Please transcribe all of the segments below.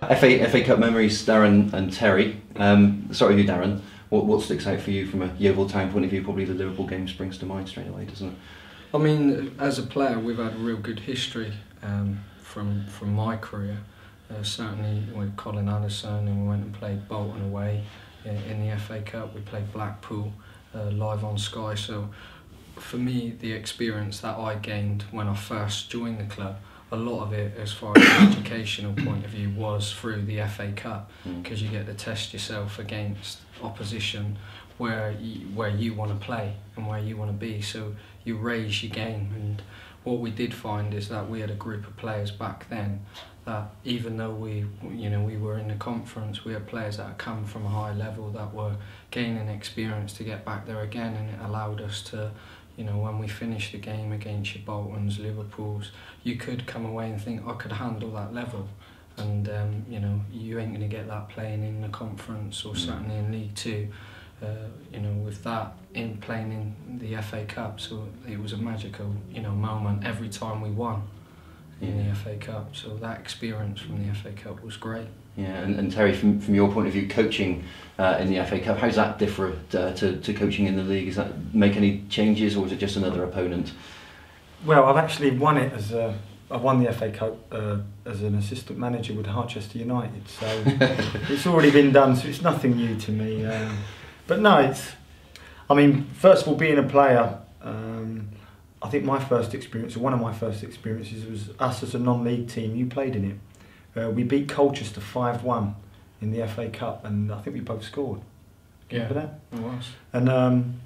FA Cup memories, Darren and Terry. Sorry, you, Darren. What sticks out for you from a Yeovil Town point of view? Probably the Liverpool game springs to mind straight away, doesn't it? I mean, as a player, we've had a real good history from my career. Certainly with Colin Addison, and we went and played Bolton away in the FA Cup. We played Blackpool live on Sky. So for me, the experience that I gained when I first joined the club, a lot of it, as far as an educational point of view, was through the FA Cup, because you get to test yourself against opposition where you want to play and where you want to be. So you raise your game, and what we did find is that we had a group of players back then that, even though we were in the conference, we had players that had come from a high level that were gaining experience to get back there again, and it allowed us to, when we finished the game against your Boltons, Liverpools, you could come away and think, I could handle that level. And you ain't going to get that playing in the conference or certainly in League Two. With that in playing in the FA Cup, so it was a magical moment every time we won in the FA Cup. So that experience from the FA Cup was great. Yeah, and Terry, from your point of view, coaching in the FA Cup, how's that differ to coaching in the league? Does that make any changes, or is it just another opponent? Well, I've actually won it I won the FA Cup as an assistant manager with Harchester United, so it's already been done, so it's nothing new to me. But no, first of all, being a player, I think my first experience, or one of my first experiences, was us as a non-league team. You played in it. We beat Colchester 5-1 in the FA Cup, and I think we both scored. Remember that? It was. And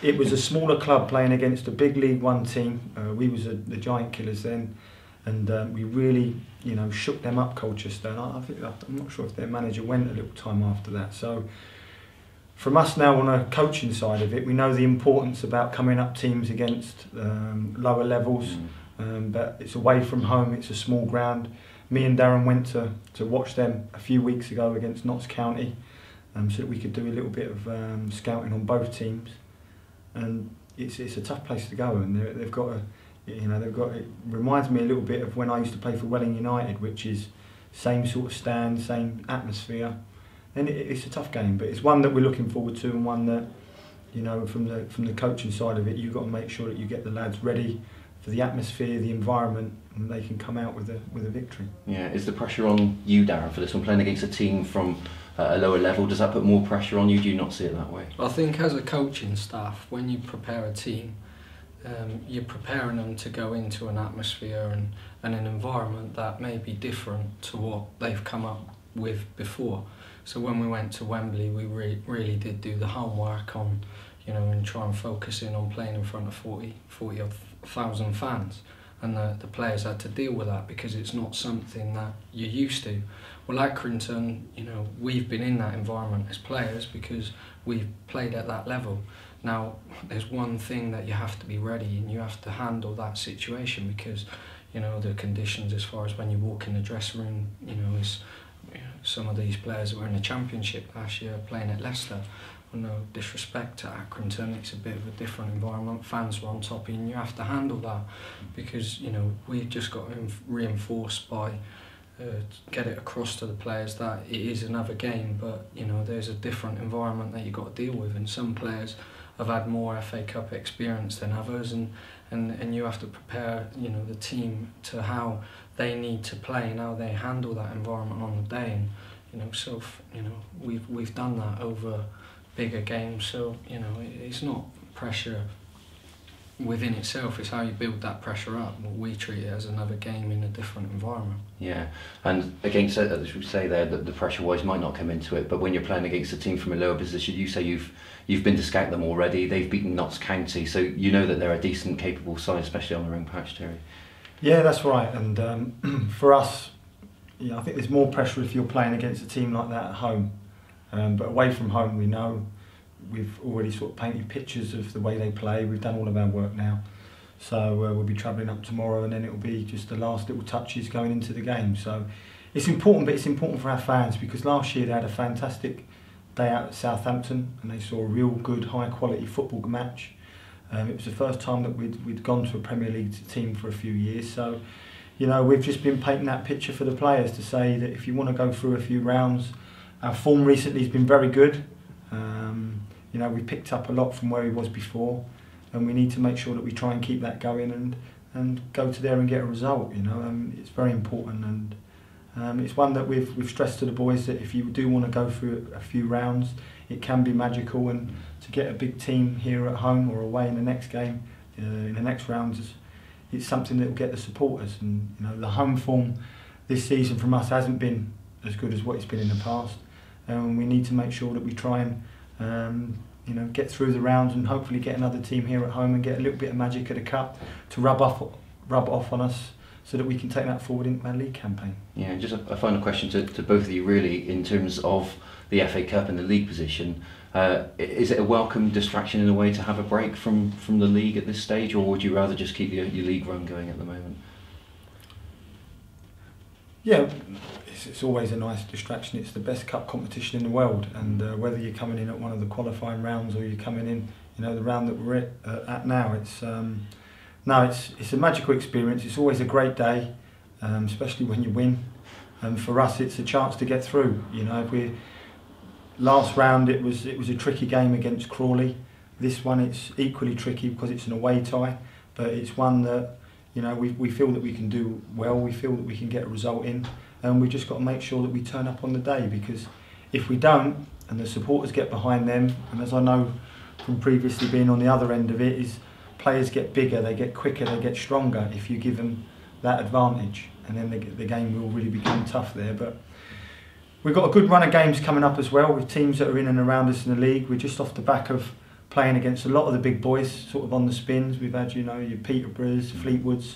it was a smaller club playing against a big League One team. We was the Giant Killers then, and we really, shook them up, Colchester. And I'm not sure if their manager went a little time after that. So, from us now on a coaching side of it, we know the importance about coming up teams against lower levels, but it's away from home, it's a small ground. Me and Darren went to watch them a few weeks ago against Notts County, so that we could do a little bit of scouting on both teams. And it's a tough place to go, and they've got it reminds me a little bit of when I used to play for Welling United, which is same sort of stand, same atmosphere. And it's a tough game, but it's one that we're looking forward to, and one that, from the coaching side of it, you've got to make sure that you get the lads ready for the atmosphere, the environment, and they can come out with a victory. Yeah, is the pressure on you, Darren, for this one, playing against a team from a lower level? Does that put more pressure on you? Do you not see it that way? I think as a coaching staff, when you prepare a team, you're preparing them to go into an atmosphere and an environment that may be different to what they've come up with before. So when we went to Wembley, we really did do the homework on, and try and focus in on playing in front of 40,000 fans. And the players had to deal with that, because it's not something that you're used to. Well, Accrington, we've been in that environment as players because we've played at that level. Now, there's one thing that you have to be ready, and you have to handle that situation, because, the conditions as far as when you walk in the dressing room, is some of these players that were in the Championship last year playing at Leicester. Well, no disrespect to Accrington, it's a bit of a different environment. Fans were on top of you, and you have to handle that, because we've just got reinforced by get it across to the players that it is another game, but there's a different environment that you've got to deal with, and some players have had more FA Cup experience than others, and you have to prepare the team to how they need to play and how they handle that environment on the day. And we've done that over bigger games, so it's not pressure within itself, it's how you build that pressure up. We treat it as another game in a different environment. Yeah, and against, as we say there, that the pressure-wise might not come into it, but when you're playing against a team from a lower position, you say you've been to scout them already. They've beaten Notts County, so you know that they're a decent, capable side, especially on their own patch, Terry. Yeah, that's right. And for us, I think there's more pressure if you're playing against a team like that at home. But away from home, we know we've already sort of painted pictures of the way they play. We've done all of our work now. So we'll be travelling up tomorrow, and then it'll be just the last little touches going into the game. So it's important, but it's important for our fans, because last year they had a fantastic day out at Southampton, and they saw a real good, high-quality football match. It was the first time that we'd gone to a Premier League team for a few years. So, you know, we've just been painting that picture for the players to say that if you want to go through a few rounds, our form recently has been very good. You know, we picked up a lot from where he was before, and we need to make sure that we try and keep that going and go to there and get a result. You know, it's very important, and it's one that we've stressed to the boys that if you do want to go through a few rounds, it can be magical, and to get a big team here at home or away in the next game, in the next rounds, it's something that will get the supporters. And you know, the home form this season from us hasn't been as good as what it's been in the past, and we need to make sure that we try and you know, get through the rounds and hopefully get another team here at home and get a little bit of magic at the cup to rub off on us, so that we can take that forward into our league campaign. Yeah, just a final question to both of you, really, in terms of the FA Cup and the league position. Is it a welcome distraction in a way to have a break from the league at this stage, or would you rather just keep your league run going at the moment? Yeah, it's always a nice distraction. It's the best cup competition in the world, and whether you're coming in at one of the qualifying rounds or you're coming in, you know, the round that we're at now, it's a magical experience. It's always a great day, especially when you win. And for us, it's a chance to get through. You know, last round it was a tricky game against Crawley. This one it's equally tricky because it's an away tie, but it's one that, you know, we feel that we can do well. We feel that we can get a result in, and we've just got to make sure that we turn up on the day, because if we don't and the supporters get behind them, and as I know from previously being on the other end of it, is players get bigger, they get quicker, they get stronger if you give them that advantage, and then the game will really become tough there. But we've got a good run of games coming up as well with teams that are in and around us in the league. We're just off the back of playing against a lot of the big boys, sort of on the spins. We've had, you know, your Peterboroughs, Fleetwoods,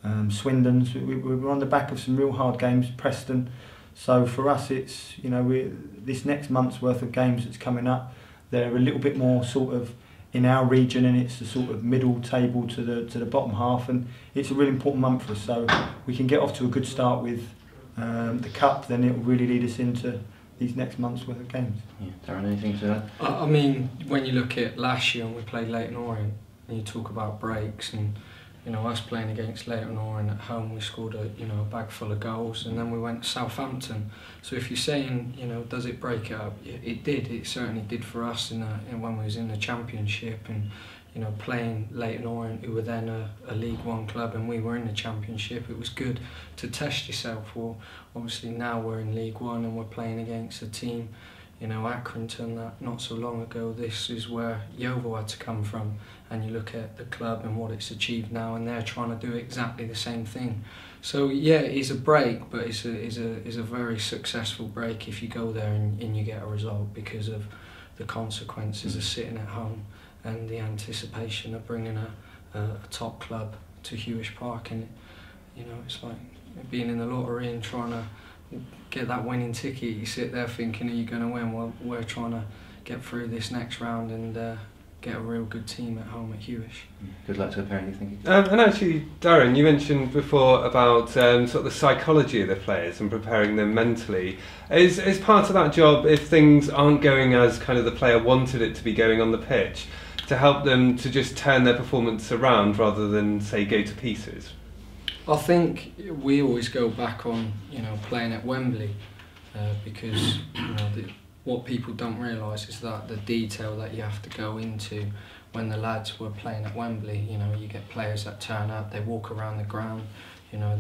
Swindons. We're on the back of some real hard games, Preston. So for us, it's, you know, this next month's worth of games that's coming up, they're a little bit more sort of in our region, and it's the sort of middle table to the bottom half, and it's a really important month for us. So we can get off to a good start with the cup, then it will really lead us into these next month's worth of games. Yeah, Darren, anything to add? I mean, when you look at last year and we played Leyton Orient, and you talk about breaks, and you know, us playing against Leyton Orient at home, we scored a bag full of goals, and then we went to Southampton. So if you're saying, you know, does it break it up? It did. It certainly did for us when we was in the Championship, and you know, playing Leyton Orient, who were then a League One club, and we were in the Championship. It was good to test yourself. Well, obviously now we're in League One and we're playing against a team, you know, Accrington, that not so long ago, this is where Yeovil had to come from. And you look at the club and what it's achieved now, and they're trying to do exactly the same thing. So yeah, it's a break, but it's a very successful break if you go there and you get a result, because of the consequences of sitting at home and the anticipation of bringing a top club to Hewish Park. And you know, it's like being in the lottery and trying to get that winning ticket. You sit there thinking, are you going to win? Well, we're trying to get through this next round and get a real good team at home at Hewish. Good luck to the pair, you think? And actually, Darren, you mentioned before about sort of the psychology of the players and preparing them mentally. Is part of that job, if things aren't going as kind of the player wanted it to be going on the pitch, to help them to just turn their performance around rather than, say, go to pieces? I think we always go back on, you know, playing at Wembley, because you know, what people don't realise is that the detail that you have to go into when the lads were playing at Wembley. You know, you get players that turn up, they walk around the ground, you know,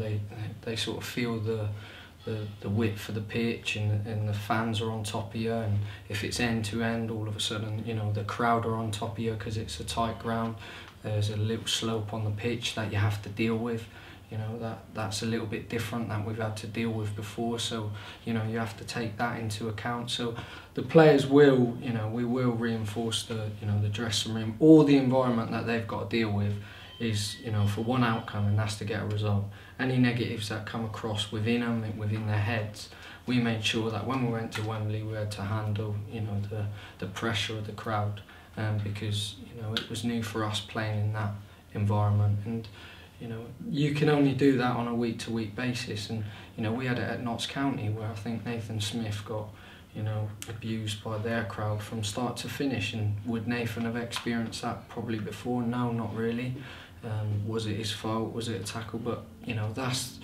they sort of feel the width of the pitch, and the fans are on top of you, and if it's end to end, all of a sudden, you know, the crowd are on top of you because it's a tight ground. There's a little slope on the pitch that you have to deal with. You know, that's a little bit different than we've had to deal with before, so you know, you have to take that into account. So the players will, you know, we will reinforce the, you know, the dressing room, all the environment that they've got to deal with is, you know, for one outcome, and that's to get a result. Any negatives that come across within them, within their heads, we made sure that when we went to Wembley we had to handle, you know, the pressure of the crowd, because you know, it was new for us playing in that environment. And you know, you can only do that on a week-to-week basis. And you know, we had it at Notts County, where I think Nathan Smith got, you know, abused by their crowd from start to finish. And would Nathan have experienced that probably before? No, not really. Was it his fault? Was it a tackle? But you know, that's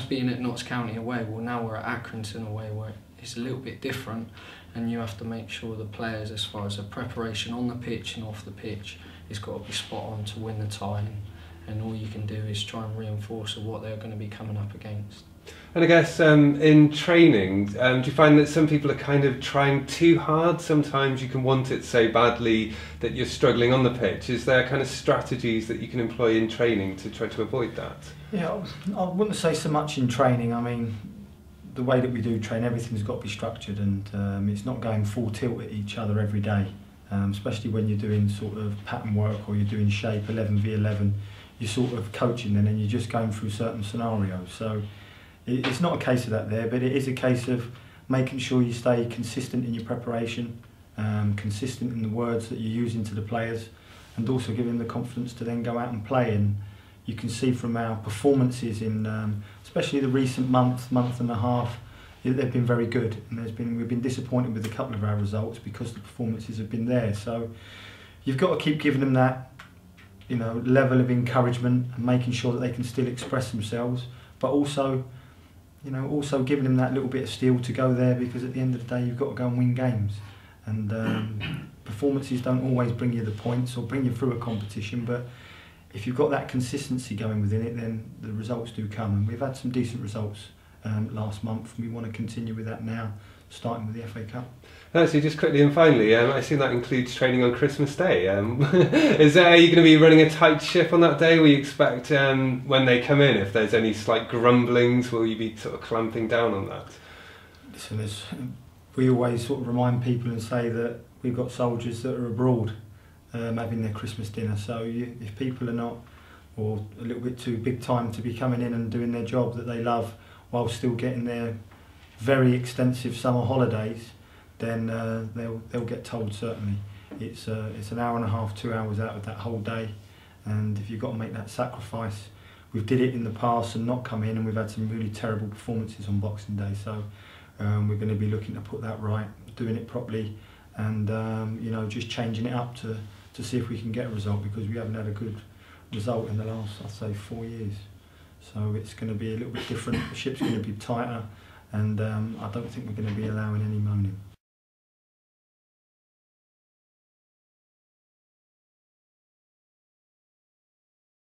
being at Notts County away. Well, now we're at Accrington away, where it's a little bit different, and you have to make sure the players, as far as the preparation on the pitch and off the pitch, is got to be spot on to win the tie. And all you can do is try and reinforce what they're going to be coming up against. And I guess in training, do you find that some people are kind of trying too hard? Sometimes you can want it so badly that you're struggling on the pitch. Is there kind of strategies that you can employ in training to try to avoid that? Yeah, I wouldn't say so much in training. I mean, the way that we do train, everything's got to be structured, and it's not going full tilt at each other every day, especially when you're doing sort of pattern work or you're doing shape 11v11. You're sort of coaching and then you're just going through certain scenarios. So it's not a case of that there, but it is a case of making sure you stay consistent in your preparation, consistent in the words that you're using to the players, and also giving them the confidence to then go out and play. And you can see from our performances in, especially the recent month and a half, they've been very good. And we've been disappointed with a couple of our results because the performances have been there. So you've got to keep giving them that, you know, level of encouragement and making sure that they can still express themselves, but also, you know, also giving them that little bit of steel to go there, because at the end of the day you've got to go and win games, and performances don't always bring you the points or bring you through a competition, but if you've got that consistency going within it, then the results do come, and we've had some decent results last month, and we want to continue with that now, starting with the FA Cup. Actually, just quickly and finally, I assume that includes training on Christmas Day. Are you going to be running a tight ship on that day? Will you expect when they come in, if there's any slight grumblings, will you be sort of clamping down on that? Listen, we always sort of remind people and say that we've got soldiers that are abroad having their Christmas dinner. So if people are not, or a little bit too big time to be coming in and doing their job that they love while still getting their very extensive summer holidays, then they'll get told, certainly. It's an hour and a half, 2 hours out of that whole day, and if you've got to make that sacrifice, we've did it in the past and not come in, and we've had some really terrible performances on Boxing Day, so we're going to be looking to put that right, doing it properly, and you know, just changing it up to see if we can get a result, because we haven't had a good result in the last, I'd say, 4 years. So it's going to be a little bit different, the ship's going to be tighter, and I don't think we're going to be allowing any moaning.